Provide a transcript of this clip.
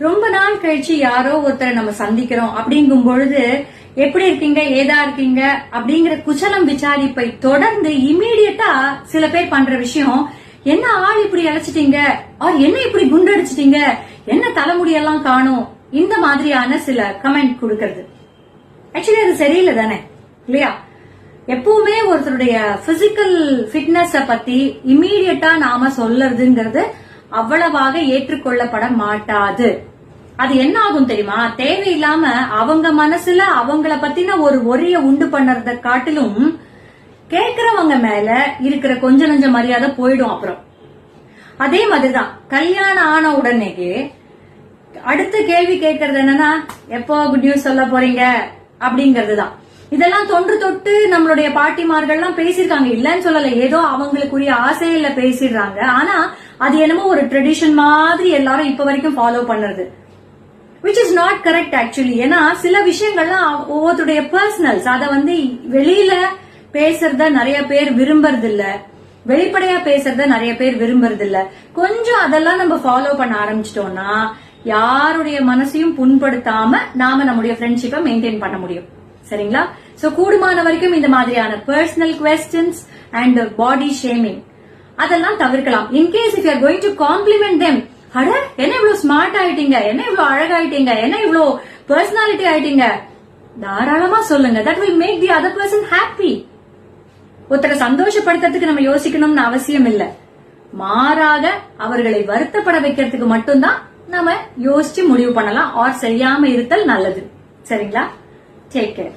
ரொம்ப நாள் கழிச்சு யாரோ ஒருத்தரை நம்ம சந்திக்கிறோம் அப்படிங்கும் பொழுது எப்படி இருக்கீங்க ஏதா இருக்கீங்க அப்படிங்கிற குச்சலம் விசாரிப்பை தொடர்ந்து இமீடியட்டா சில பேர் பண்ற விஷயம், என்ன ஆள் இப்படி அழைச்சிட்டீங்க, என்ன இப்படி குண்டடிச்சிட்டீங்க, என்ன தலைமுடியெல்லாம் காணும், இந்த மாதிரியான சில கமெண்ட் கொடுக்கறது. ஆக்சுவலி அது சரியில்லை தானே, இல்லையா? எப்பவுமே ஒருத்தருடைய பிசிக்கல் ஃபிட்னஸ் பத்தி இமீடியட்டா நாம சொல்லறதுங்கிறது அவ்வளவாக ஏற்றுக்கொள்ளப்பட மாட்டாது. அது என்ன ஆகும் தெரியுமா? தேவையில்லாம அவங்க மனசுல அவங்கள பத்தின ஒரு ஒரிய உண்டு பண்ணறத காட்டிலும் கேக்குறவங்க மேல இருக்கிற கொஞ்ச நஞ்ச மரியாதை போயிடும். அப்புறம் அதே மாதிரிதான் கல்யாணம் ஆன உடனே அடுத்த கேள்வி கேட்கறது என்னன்னா, எப்போ குட் நியூஸ் சொல்ல போறீங்க அப்படிங்கறதுதான். இதெல்லாம் தொன்று தொட்டு நம்மளுடைய பாட்டிமார்கள்லாம் பேசிருக்காங்க, இல்லன்னு சொல்லல, ஏதோ அவங்களுக்குரிய ஆசையில பேசிடுறாங்க. ஆனா அது என்னமோ ஒரு ட்ரெடிஷன் மாதிரி எல்லாரும் இப்ப வரைக்கும் ஃபாலோ பண்றது, which is not correct actually. ஏன்னா சில விஷயங்கள்லாம் ஒவ்வொருடைய பர்சனல்ஸ், அத வெளியில பேசுறத நிறைய பேர் விரும்புறது இல்ல, வெளிப்படையா பேசுறத நிறைய பேர் விரும்புறது இல்ல. கொஞ்சம் அதெல்லாம் நம்ம ஃபாலோ பண்ண ஆரம்பிச்சிட்டோம்னா யாருடைய மனசையும் புண்படுத்தாம நாம நம்முடைய ஃப்ரெண்ட்ஷிப்பை மெயின்டைன் பண்ண முடியும். சரிங்களா? சோ கூடுமான வரைக்கும் இந்த மாதிரியான personal questions and body shaming அதெல்லாம் தவிர்க்கலாம். In case if you are going to compliment them, அட என்ன இவ்வளவு ஸ்மார்ட் ஆயிட்டீங்க, என்ன இவ்வளவு அழகாயிட்டீங்க, என்ன இவ்வளவு பர்சனாலிட்டி ஆயிட்டீங்க, தாராளமா சொல்லுங்க. That will make the other person happy. ஒருத்தரை சந்தோஷப்படுத்துறதுக்கு நம்ம யோசிக்கணும்னு அவசியம் இல்ல, மாறாக அவர்களை வருத்தப்பட வைக்கிறதுக்கு மட்டும்தான் நம்ம யோசிச்சு முடிவு பண்ணலாம். ஆர் செய்யாம இருத்தல் நல்லது. சரிங்களா? Take care.